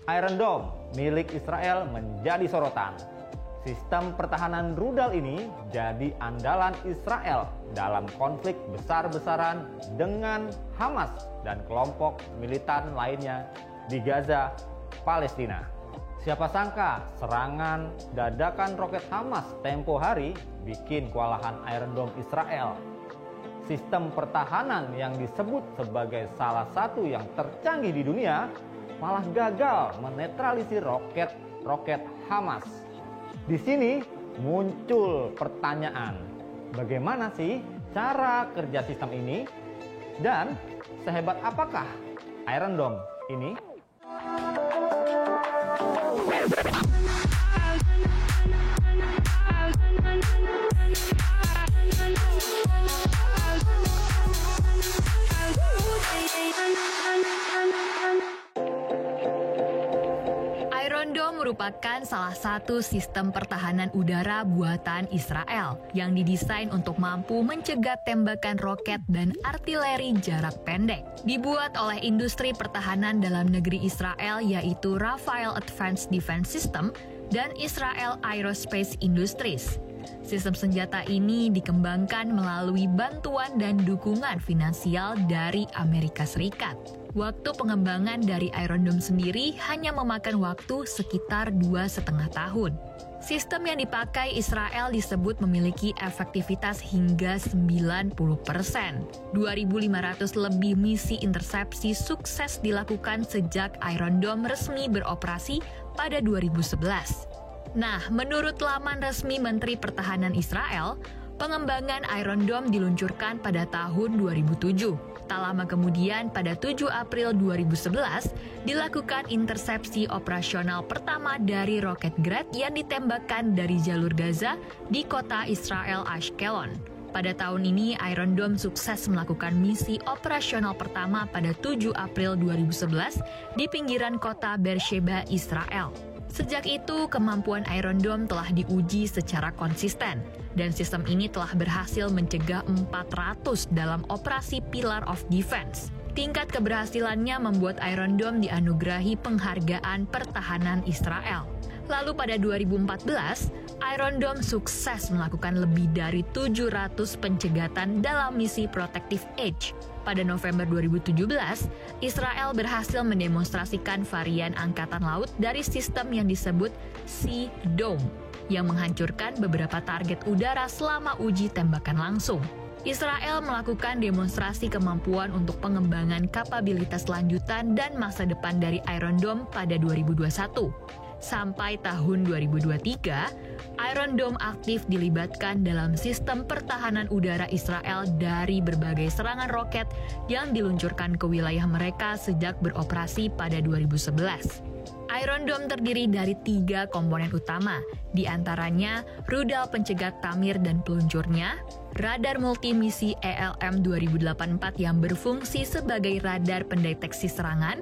Iron Dome milik Israel menjadi sorotan. Sistem pertahanan rudal ini jadi andalan Israel dalam konflik besar-besaran dengan Hamas dan kelompok militan lainnya di Gaza, Palestina. Siapa sangka serangan dadakan roket Hamas tempo hari bikin kewalahan Iron Dome Israel. Sistem pertahanan yang disebut sebagai salah satu yang tercanggih di dunia malah gagal menetralisir roket Hamas. Di sini muncul pertanyaan, bagaimana sih cara kerja sistem ini? Dan sehebat apakah Iron Dome ini? Iron Dome merupakan salah satu sistem pertahanan udara buatan Israel yang didesain untuk mampu mencegat tembakan roket dan artileri jarak pendek. Dibuat oleh industri pertahanan dalam negeri Israel yaitu Rafael Advanced Defense System dan Israel Aerospace Industries. Sistem senjata ini dikembangkan melalui bantuan dan dukungan finansial dari Amerika Serikat. Waktu pengembangan dari Iron Dome sendiri hanya memakan waktu sekitar 2,5 tahun. Sistem yang dipakai Israel disebut memiliki efektivitas hingga 90%. 2.500 lebih misi intersepsi sukses dilakukan sejak Iron Dome resmi beroperasi pada 2011. Nah, menurut laman resmi Menteri Pertahanan Israel, pengembangan Iron Dome diluncurkan pada tahun 2007. Tak lama kemudian, pada 7 April 2011, dilakukan intersepsi operasional pertama dari roket Grad yang ditembakkan dari jalur Gaza di kota Israel Ashkelon. Pada tahun ini, Iron Dome sukses melakukan misi operasional pertama pada 7 April 2011 di pinggiran kota Beersheba, Israel. Sejak itu, kemampuan Iron Dome telah diuji secara konsisten, dan sistem ini telah berhasil mencegah 400 dalam operasi Pillar of Defense. Tingkat keberhasilannya membuat Iron Dome dianugerahi penghargaan pertahanan Israel. Lalu pada 2014, Iron Dome sukses melakukan lebih dari 700 pencegatan dalam misi Protective Edge. Pada November 2017, Israel berhasil mendemonstrasikan varian angkatan laut dari sistem yang disebut Sea Dome, yang menghancurkan beberapa target udara selama uji tembakan langsung. Israel melakukan demonstrasi kemampuan untuk pengembangan kapabilitas lanjutan dan masa depan dari Iron Dome pada 2021. Sampai tahun 2023, Iron Dome aktif dilibatkan dalam sistem pertahanan udara Israel dari berbagai serangan roket yang diluncurkan ke wilayah mereka sejak beroperasi pada 2011. Iron Dome terdiri dari 3 komponen utama, di antaranya rudal pencegat tamir dan peluncurnya, radar multimisi ELM 2084 yang berfungsi sebagai radar pendeteksi serangan,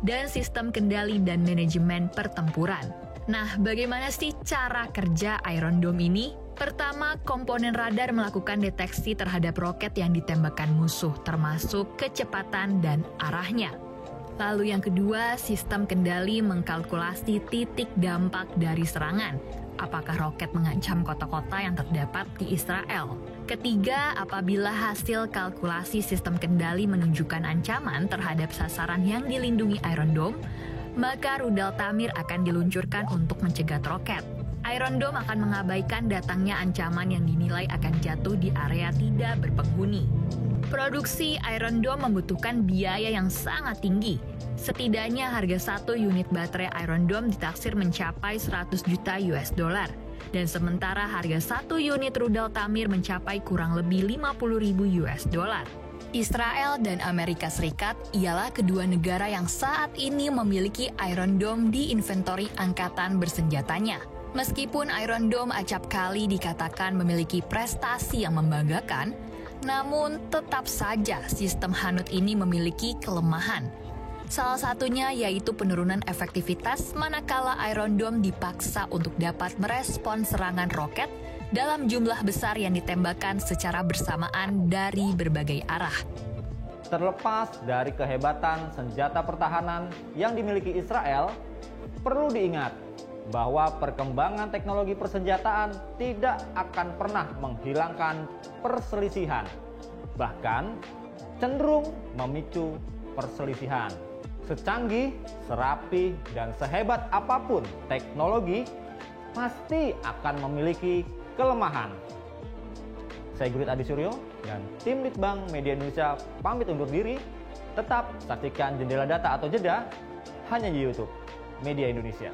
dan sistem kendali dan manajemen pertempuran. Nah, bagaimana sih cara kerja Iron Dome ini? Pertama, komponen radar melakukan deteksi terhadap roket yang ditembakkan musuh, termasuk kecepatan dan arahnya. Lalu yang kedua, sistem kendali mengkalkulasi titik dampak dari serangan. Apakah roket mengancam kota-kota yang terdapat di Israel? Ketiga, apabila hasil kalkulasi sistem kendali menunjukkan ancaman terhadap sasaran yang dilindungi Iron Dome, maka rudal tamir akan diluncurkan untuk mencegat roket. Iron Dome akan mengabaikan datangnya ancaman yang dinilai akan jatuh di area tidak berpenghuni. Produksi Iron Dome membutuhkan biaya yang sangat tinggi. Setidaknya harga 1 unit baterai Iron Dome ditaksir mencapai 100 juta US dollar. Dan sementara harga 1 unit rudal tamir mencapai kurang lebih 50.000 US dollar. Israel dan Amerika Serikat ialah kedua negara yang saat ini memiliki Iron Dome di inventori angkatan bersenjatanya. Meskipun Iron Dome acap kali dikatakan memiliki prestasi yang membanggakan, namun tetap saja sistem hanut ini memiliki kelemahan. Salah satunya yaitu penurunan efektivitas manakala Iron Dome dipaksa untuk dapat merespons serangan roket dalam jumlah besar yang ditembakkan secara bersamaan dari berbagai arah. Terlepas dari kehebatan senjata pertahanan yang dimiliki Israel, Perlu diingat bahwa perkembangan teknologi persenjataan tidak akan pernah menghilangkan perselisihan, bahkan cenderung memicu perselisihan. Secanggih, serapi, dan sehebat apapun teknologi, pasti akan memiliki kelemahan. Saya Gurit Adi Suryo dan tim Litbang Media Indonesia pamit undur diri. Tetap saksikan Jendela Data atau Jeda hanya di YouTube Media Indonesia.